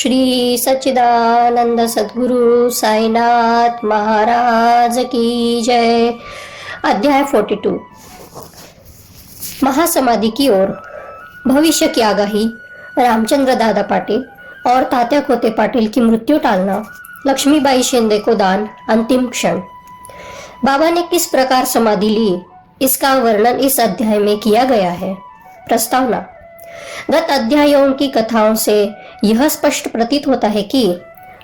श्री सच्चिदानंद सद्गुरु साईनाथ महाराज की जय। अध्याय 42 महासमाधि की ओर। भविष्य की आगाही, रामचंद्र दादा पाटिल और तात्या खोते पाटिल की मृत्यु टालना, लक्ष्मीबाई शिंदे को दान, अंतिम क्षण। बाबा ने किस प्रकार समाधि ली, इसका वर्णन इस अध्याय में किया गया है। प्रस्तावना। गत अध्यायों की कथाओं से यह स्पष्ट प्रतीत होता है कि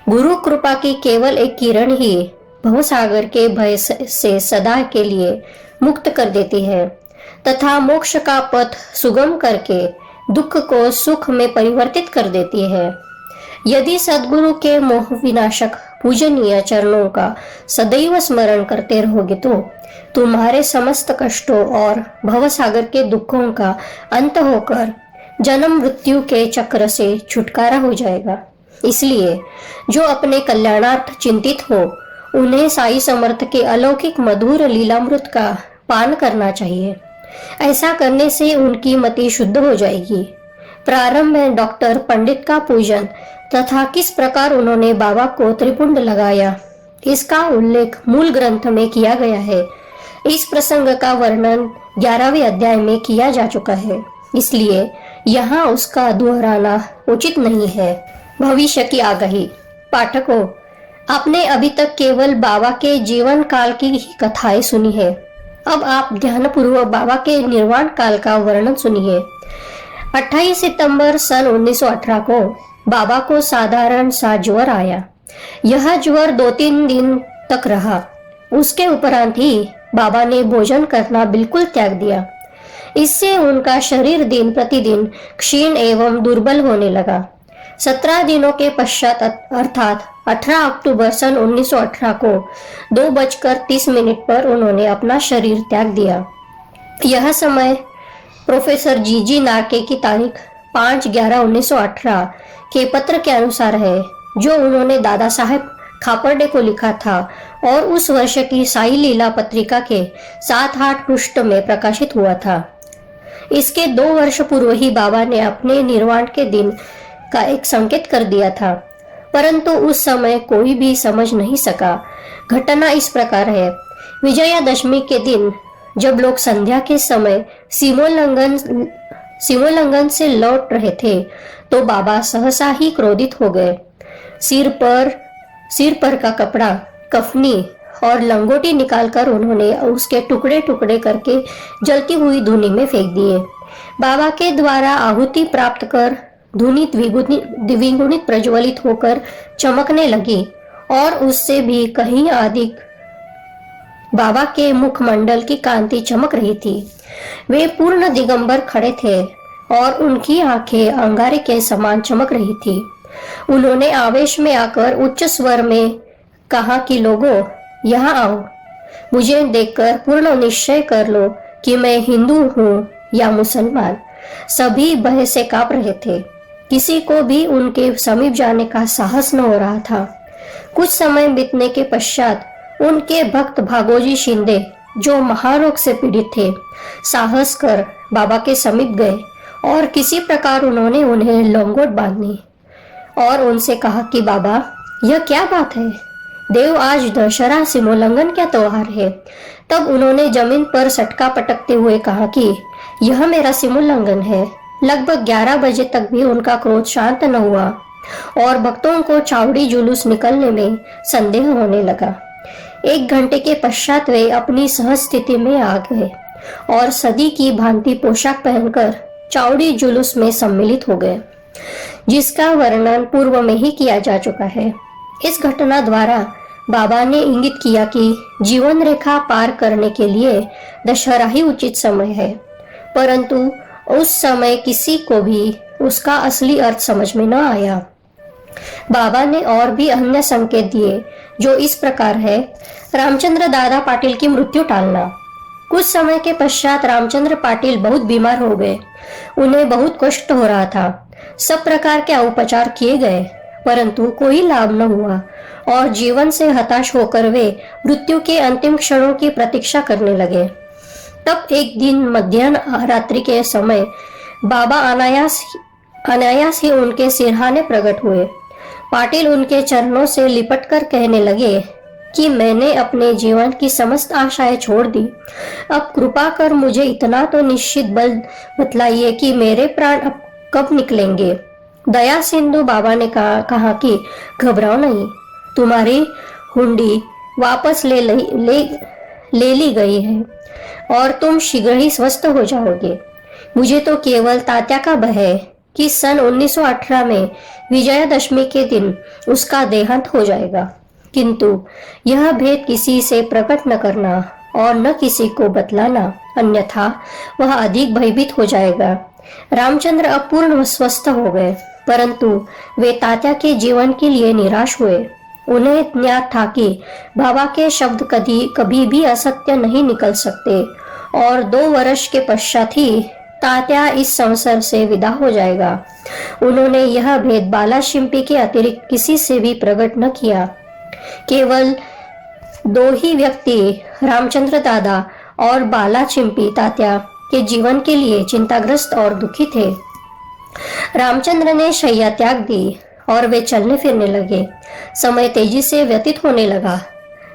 गुरु कृपा की केवल एक किरण ही भवसागर के भय से सदा के लिए मुक्त कर देती है तथा मोक्ष का पथ सुगम करके दुख को सुख में परिवर्तित कर देती है। यदि सद्गुरु के मोह विनाशक पूजनीय चरणों का सदैव स्मरण करते रहोगे तो तुम्हारे समस्त कष्टों और भवसागर के दुखों का अंत होकर जन्म मृत्यु के चक्र से छुटकारा हो जाएगा। इसलिए जो अपने कल्याणार्थ चिंतित हो उन्हें साई समर्थ के अलौकिक मधुर लीलामृत का पान करना चाहिए। ऐसा करने से उनकी मति शुद्ध हो जाएगी। प्रारंभ में डॉक्टर पंडित का पूजन तथा किस प्रकार उन्होंने बाबा को त्रिपुंड लगाया, इसका उल्लेख मूल ग्रंथ में किया गया है। इस प्रसंग का वर्णन 11वें अध्याय में किया जा चुका है, इसलिए यहाँ उसका दोहराना उचित नहीं है। भविष्य की आगाही। पाठकों, आपने अभी तक केवल बाबा के जीवन काल की ही कथाएं सुनी है। अब आप ध्यानपूर्वक बाबा के निर्वाण काल का वर्णन सुनिए। 28 सितंबर सन 1918 को बाबा को साधारण सा ज्वर आया। यह ज्वर 2-3 दिन तक रहा। उसके उपरांत ही बाबा ने भोजन करना बिल्कुल त्याग दिया। इससे उनका शरीर दिन प्रतिदिन क्षीण एवं दुर्बल होने लगा। 17 दिनों के पश्चात अर्थात 18 अक्टूबर सन 1918 को 2:30 पर उन्होंने अपना शरीर त्याग दिया। यह समय प्रोफेसर जी नार्के की तारीख 5/11/1918 के पत्र के अनुसार है, जो उन्होंने दादा साहेब खापर्डे को लिखा था और उस वर्ष की साई लीला पत्रिका के 7-8 पृष्ठ में प्रकाशित हुआ था। इसके 2 वर्ष पूर्व ही बाबा ने अपने निर्वाण के दिन का एक संकेत कर दिया था, परंतु उस समय कोई भी समझ नहीं सका। घटना इस प्रकार है। विजयादशमी के दिन जब लोग संध्या के समय सीमोल्लंघन से लौट रहे थे तो बाबा सहसा ही क्रोधित हो गए। सिर पर का कपड़ा, कफनी और लंगोटी निकालकर उन्होंने उसके टुकड़े टुकड़े करके जलती हुई धूनी में फेंक दिए। बाबा के द्वारा आहुति प्राप्त कर धूनी द्विगुणित प्रज्वलित होकर चमकने लगी और उससे भी कहीं अधिक बाबा के मुखमंडल की कांति चमक रही थी। वे पूर्ण दिगंबर खड़े थे और उनकी आंखें अंगारे के समान चमक रही थी। उन्होंने आवेश में आकर उच्च स्वर में कहा कि लोगों, यहाँ आओ। मुझे देखकर पूर्ण निश्चय कर लो कि मैं हिंदू हूँ या मुसलमान। सभी भय से कांप रहे थे। किसी को भी उनके समीप जाने का साहस न हो रहा था। कुछ समय बीतने के पश्चात उनके भक्त भागोजी शिंदे, जो महारोग से पीड़ित थे, साहस कर बाबा के समीप गए और किसी प्रकार उन्होंने उन्हें लंगोट बांधी और उनसे कहा कि बाबा, यह क्या बात है? देव आज दशहरा सीमोल्लंघन क्या त्योहार है? तब उन्होंने जमीन पर सटका पटकते हुए कहा कि यह मेरा सीमोल्लंघन है। लगभग 11 बजे तक भी उनका क्रोध शांत न हुआ और भक्तों को चावड़ी जुलूस निकलने में संदेह होने लगा। 1 घंटे के पश्चात वे अपनी सहज स्थिति में आ गए और सदी की भांति पोशाक पहनकर चावड़ी जुलूस में सम्मिलित हो गए, जिसका वर्णन पूर्व में ही किया जा चुका है। इस घटना द्वारा बाबा ने इंगित किया कि जीवन रेखा पार करने के लिए दशहरा ही उचित समय है, परंतु उस समय किसी को भी उसका असली अर्थ समझ में न आया। बाबा ने और भी अन्य संकेत दिए, जो इस प्रकार है। रामचंद्र दादा पाटिल की मृत्यु टालना। कुछ समय के पश्चात रामचंद्र पाटिल बहुत बीमार हो गए। उन्हें बहुत कष्ट हो रहा था। सब प्रकार के उपचार किए गए, परंतु कोई लाभ न हुआ और जीवन से हताश होकर वे मृत्यु के अंतिम क्षणों की प्रतीक्षा करने लगे। तब एक दिन मध्याह्न रात्रि के समय बाबा अनायास ही उनके सिरहाने प्रकट हुए पाटिल उनके चरणों से लिपटकर कहने लगे कि मैंने अपने जीवन की समस्त आशाएं छोड़ दी। अब कृपा कर मुझे इतना तो निश्चित बल बतलाइए कि मेरे प्राण अब कब निकलेंगे। दया सिंधु बाबा ने कहा कि घबराओ नहीं, तुम्हारी हुंडी वापस ले ली गई है और तुम शीघ्र ही स्वस्थ हो जाओगे। मुझे तो केवल तात्या का भय है कि सन 1918 में विजयादशमी के दिन उसका देहांत हो जाएगा, किंतु यह भेद किसी से प्रकट न करना और न किसी को बतलाना, अन्यथा वह अधिक भयभीत हो जाएगा। रामचंद्र अब पूर्ण स्वस्थ हो गए, परंतु वे तात्या के जीवन के लिए निराश हुए। उन्हें ज्ञात था कि बाबा के शब्द कभी भी असत्य नहीं निकल सकते और 2 वर्ष के पश्चात ही तात्या इस संसार से विदा हो जाएगा। उन्होंने यह भेद बाला शिंपी के अतिरिक्त किसी से भी प्रकट न किया। केवल 2 ही व्यक्ति, रामचंद्र दादा और बाला चिंपी, तात्या के जीवन के लिए चिंताग्रस्त और दुखी थे। रामचंद्र ने शैया त्याग दी और वे चलने फिरने लगे। समय तेजी से व्यतीत होने लगा।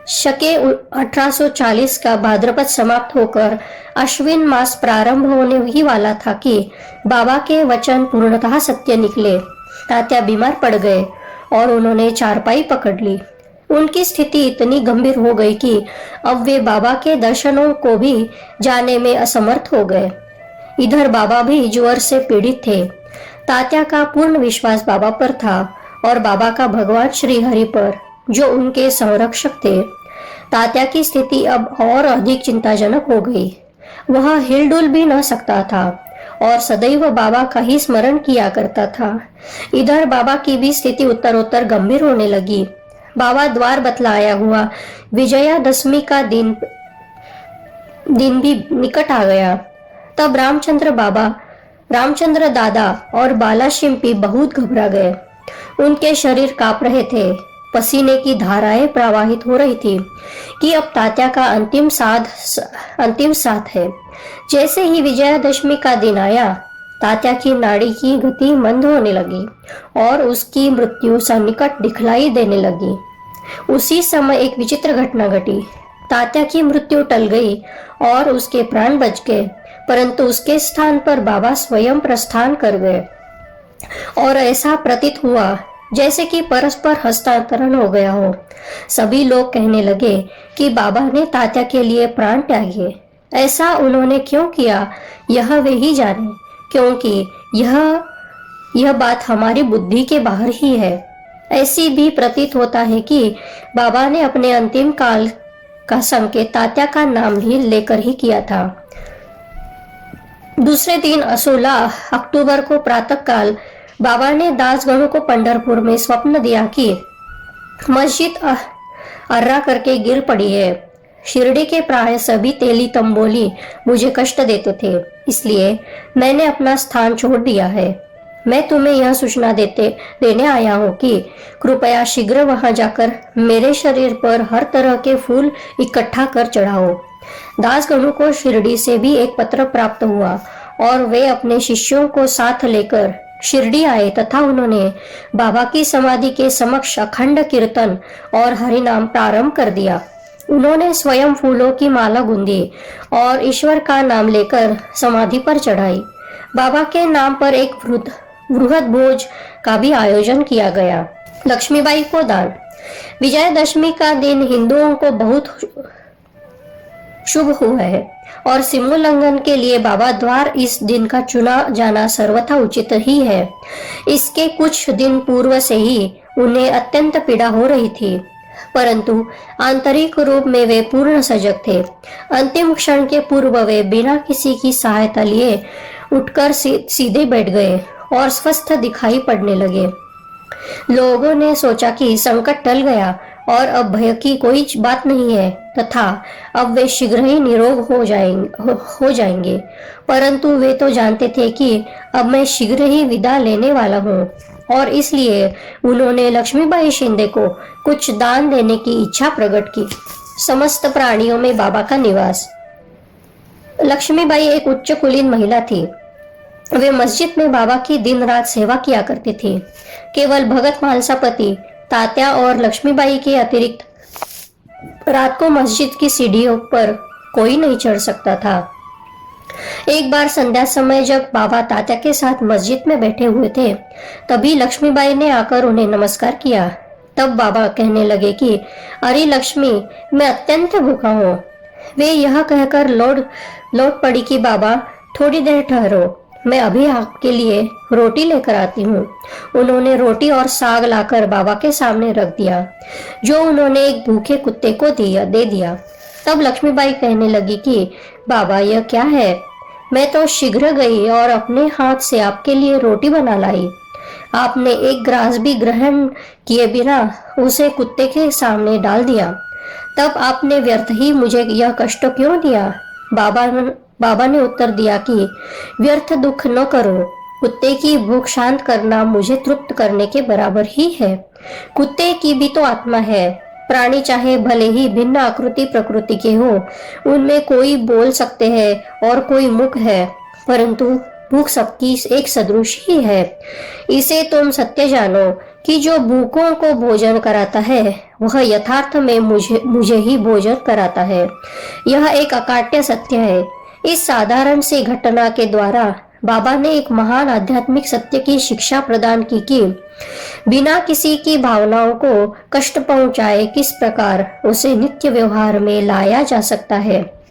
शके 1840 का भाद्रपद समाप्त होकर अश्विन मास प्रारंभ होने ही वाला था कि बाबा के वचन पूर्णतः सत्य निकले। तात्या बीमार पड़ गए और उन्होंने चारपाई पकड़ ली। उनकी स्थिति इतनी गंभीर हो गई कि अब वे बाबा के दर्शनों को भी जाने में असमर्थ हो गए। इधर बाबा भी ज्वर से पीड़ित थे। तात्या का पूर्ण विश्वास बाबा पर था और बाबा का भगवान श्री हरि पर, जो उनके संरक्षक थे। तात्या की स्थिति अब और अधिक चिंताजनक हो गई। वह हिलडुल भी न सकता था और सदैव बाबा का ही स्मरण किया करता था। इधर बाबा की भी स्थिति उत्तरोत्तर गंभीर होने लगी। बाबा द्वार बतलाया हुआ विजयादशमी का दिन भी निकट आ गया। तब रामचंद्र दादा और बाला शिंपी बहुत घबरा गए। उनके शरीर कांप रहे थे, पसीने की धाराएं प्रवाहित हो रही थी कि अब तात्या का अंतिम साथ है। जैसे ही विजयादशमी का दिन आया, तात्या की नाड़ी की गति मंद होने लगी और उसकी मृत्यु सन्निकट दिखलाई देने लगी। उसी समय एक विचित्र घटना घटी। तात्या की मृत्यु टल गई और उसके प्राण बच गए, परंतु उसके स्थान पर बाबा स्वयं प्रस्थान कर गए और ऐसा प्रतीत हुआ जैसे कि परस्पर हस्तांतरण हो गया हो। सभी लोग कहने लगे कि बाबा ने तात्या के लिए प्राण त्यागे। ऐसा उन्होंने क्यों किया, यह वे ही जाने, क्योंकि यह बात हमारी बुद्धि के बाहर ही है। ऐसी भी प्रतीत होता है कि बाबा ने अपने अंतिम काल का संकेत तात्या का नाम ही लेकर ही किया था। दूसरे दिन 16 अक्टूबर को प्रातःकाल बाबा ने दासगणों को पंढरपुर में स्वप्न दिया कि मस्जिद अर्रा करके गिर पड़ी है। शिरडी के प्राय सभी तेली तंबोली मुझे कष्ट देते थे, इसलिए मैंने अपना स्थान छोड़ दिया है। मैं तुम्हें यह सूचना देने आया हूँ कि कृपया शीघ्र वहां जाकर मेरे शरीर पर हर तरह के फूल इकट्ठा कर चढ़ाओ। दासगणों को शिरडी से भी एक पत्र प्राप्त हुआ और वे अपने शिष्यों को साथ लेकर शिरडी आए तथा उन्होंने बाबा की समाधि के समक्ष अखंड कीर्तन और हरिनाम प्रारंभ कर दिया। उन्होंने स्वयं फूलों की माला गूंदी और ईश्वर का नाम लेकर समाधि पर चढ़ाई। बाबा के नाम पर एक बृहद भोज का भी आयोजन किया गया। लक्ष्मीबाई को दान। विजयादशमी का दिन हिंदुओं को बहुत शुभ हुआ है और सीमोल्लंघन के लिए बाबा द्वार इस दिन का चुना जाना सर्वथा उचित ही है। इसके कुछ दिन पूर्व से ही उन्हें अत्यंत पीड़ा हो रही थी, परंतु आंतरिक रूप में वे पूर्ण सजग थे। अंतिम क्षण के पूर्व वे बिना किसी की सहायता लिए उठकर सीधे बैठ गए और स्वस्थ दिखाई पड़ने लगे। लोगों ने सोचा कि संकट टल गया और अब भय की कोई बात नहीं है तथा अब वे शीघ्र ही निरोग हो जाएंगे, परंतु वे तो जानते थे कि अब मैं शीघ्र ही विदा लेने वाला हूँ और इसलिए उन्होंने लक्ष्मीबाई शिंदे को कुछ दान देने की इच्छा प्रकट की। समस्त प्राणियों में बाबा का निवास। लक्ष्मीबाई एक उच्च कुलीन महिला थी। वे मस्जिद में बाबा की दिन रात सेवा किया करते थे। केवल भगत मालसापति, तात्या और लक्ष्मीबाई के अतिरिक्त रात को मस्जिद की सीढ़ियों पर कोई नहीं चढ़ सकता था। एक बार संध्या समय जब बाबा तात्या के साथ मस्जिद में बैठे हुए थे, तभी लक्ष्मीबाई ने आकर उन्हें नमस्कार किया। तब बाबा कहने लगे कि अरे लक्ष्मी, मैं अत्यंत भूखा हूँ। वे यह कहकर लौट पड़ी कि बाबा थोड़ी देर ठहरो, मैं अभी आपके लिए रोटी लेकर आती हूँ। उन्होंने रोटी और साग लाकर बाबा के सामने रख दिया, जो उन्होंने एक भूखे कुत्ते को दे दिया। तब लक्ष्मीबाई कहने लगी कि बाबा यह क्या है? मैं तो शीघ्र गई और अपने हाथ से आपके लिए रोटी बना लाई। आपने एक ग्रास भी ग्रहण किए बिना उसे कुत्ते के सामने डाल दिया। तब आपने व्यर्थ ही मुझे यह कष्ट क्यों दिया? बाबा ने उत्तर दिया कि व्यर्थ दुख न करो, कुत्ते की भूख शांत करना मुझे तृप्त करने के बराबर ही है। कुत्ते की भी तो आत्मा है। प्राणी चाहे भले ही भिन्न आकृति प्रकृति के हो, उनमें कोई बोल सकते हैं और कोई मुख है, परंतु भूख सबकी एक सदृश ही है। इसे तुम सत्य जानो कि जो भूखों को भोजन कराता है वह यथार्थ में मुझे ही भोजन कराता है। यह एक अकाट्य सत्य है। इस साधारण सी घटना के द्वारा बाबा ने एक महान आध्यात्मिक सत्य की शिक्षा प्रदान की कि बिना किसी की भावनाओं को कष्ट पहुंचाए किस प्रकार उसे नित्य व्यवहार में लाया जा सकता है।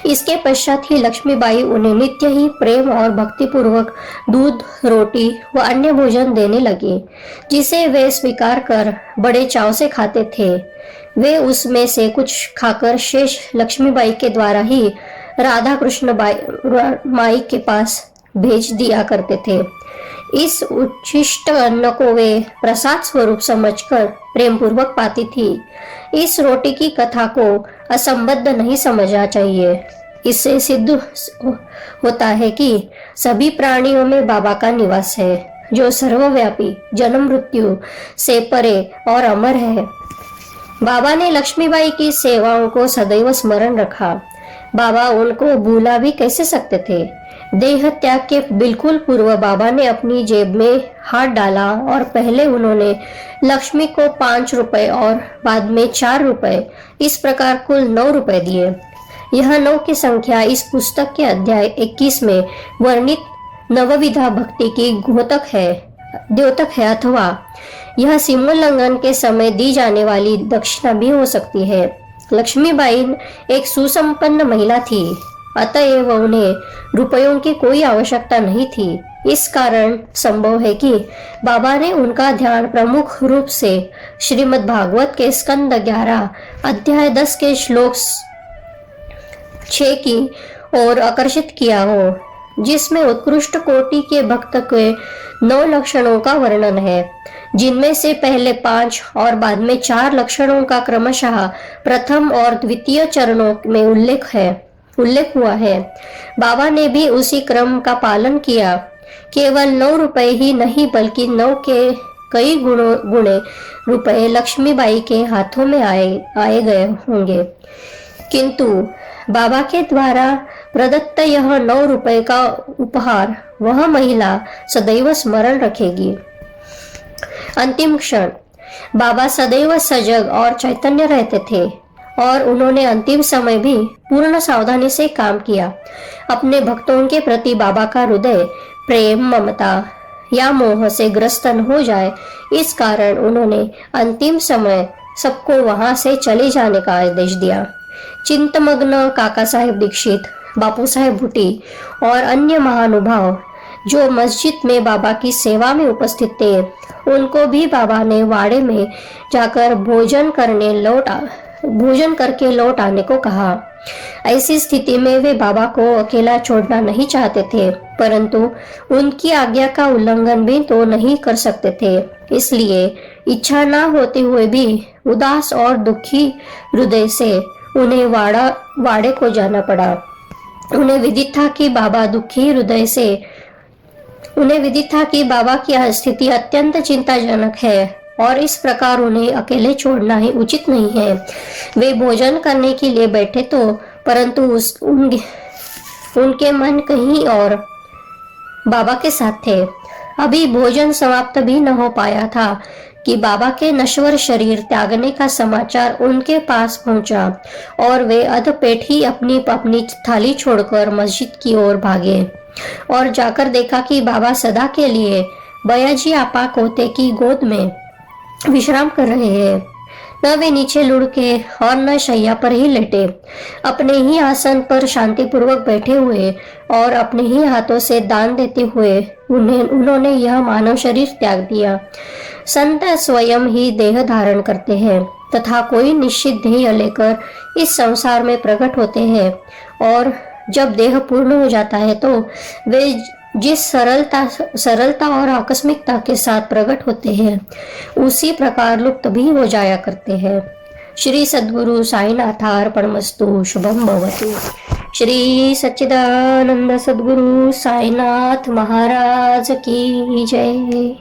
इसके पश्चात ही लक्ष्मीबाई उन्हें नित्य ही प्रेम और भक्ति पूर्वक दूध, रोटी व अन्य भोजन देने लगी, जिसे वे स्वीकार कर बड़े चाव से खाते थे। वे उसमें से कुछ खाकर शेष लक्ष्मीबाई के द्वारा ही राधा कृष्ण माई के पास भेज दिया करते थे। इस उच्छिष्ट अन्न को वे प्रसाद स्वरूप समझकर प्रेम पूर्वक पाती थी। इस रोटी की कथा को असंबद्ध नहीं समझना चाहिए। इससे सिद्ध होता है कि सभी प्राणियों में बाबा का निवास है, जो सर्वव्यापी, जन्म मृत्यु से परे और अमर है। बाबा ने लक्ष्मीबाई की सेवाओं को सदैव स्मरण रखा। बाबा उनको भूला भी कैसे सकते थे? देह त्याग के बिल्कुल पूर्व बाबा ने अपनी जेब में हाथ डाला और पहले उन्होंने लक्ष्मी को 5 रुपए और बाद में 4 रुपए, इस प्रकार कुल 9 रुपए दिए। यह 9 की संख्या इस पुस्तक के अध्याय 21 में वर्णित नवविधा भक्ति की द्योतक है अथवा यह सीमोल्लंघन के समय दी जाने वाली दक्षिणा भी हो सकती है। लक्ष्मीबाई एक सुसंपन्न महिला थी, अतएव उन्हें रुपयों की कोई आवश्यकता नहीं थी। इस कारण संभव है कि बाबा ने उनका ध्यान प्रमुख रूप से श्रीमद् भागवत के स्कंद 11 अध्याय 10 के श्लोक 6 की ओर आकर्षित किया हो, जिसमें उत्कृष्ट कोटि के भक्त के 9 लक्षणों का वर्णन है, जिनमें से पहले 5 और बाद में 4 लक्षणों का क्रमशः प्रथम और द्वितीय चरणों में उल्लेख हुआ है। बाबा ने भी उसी क्रम का पालन किया। केवल 9 रुपए ही नहीं बल्कि 9 के कई गुणे रुपए लक्ष्मीबाई के हाथों में आए गए होंगे, किंतु बाबा के द्वारा प्रदत्त यह 9 रुपए का उपहार वह महिला सदैव स्मरण रखेगी। अंतिम क्षण बाबा सदैव सजग और चैतन्य रहते थे और उन्होंने अंतिम समय भी पूर्ण सावधानी से काम किया। अपने भक्तों के प्रति बाबा का हृदय प्रेम, ममता या मोह से ग्रस्त न हो जाए, इस कारण उन्होंने अंतिम समय सबको वहां से चले जाने का आदेश दिया। चिंतमग्न काका साहेब दीक्षित, बापू साहेब भुट्टी और अन्य महानुभाव जो मस्जिद में बाबा की सेवा में उपस्थित थे, उनको भी बाबा ने वाड़े में जाकर भोजन करके लौट आने को कहा। ऐसी स्थिति में वे बाबा को अकेला छोड़ना नहीं चाहते थे, परंतु उनकी आज्ञा का उल्लंघन भी तो नहीं कर सकते थे। इसलिए इच्छा न होते हुए भी उदास और दुखी हृदय से उन्हें वाड़े को जाना पड़ा। उन्हें विदित था कि बाबा की स्थिति अत्यंत चिंताजनक है और इस प्रकार उन्हें अकेले छोड़ना ही उचित नहीं है। वे भोजन करने के लिए बैठे तो, परंतु उनके मन कहीं और बाबा के साथ थे। अभी भोजन समाप्त भी न हो पाया था कि बाबा के नश्वर शरीर त्यागने का समाचार उनके पास पहुंचा और वे अधपेट ही अपनी अपनी थाली छोड़कर मस्जिद की ओर भागे और जाकर देखा कि बाबा सदा के लिए बयाजी आपा कोते की गोद में विश्राम कर रहे हैं। न वे नीचे लुढ़के और न शैया पर ही लेटे, अपने ही आसन पर शांतिपूर्वक बैठे हुए और अपने ही हाथों से दान देते हुए उन्होंने यह मानव शरीर त्याग दिया। संत स्वयं ही देह धारण करते हैं तथा कोई निश्चित ध्येय लेकर इस संसार में प्रकट होते हैं और जब देह पूर्ण हो जाता है तो वे जिस सरलता और आकस्मिकता के साथ प्रकट होते हैं उसी प्रकार लुप्त भी हो जाया करते हैं। श्री सद्गुरु साईनाथार्पणमस्तु। शुभम भवतु। श्री सच्चिदानंद सद्गुरु साईनाथ महाराज की जय।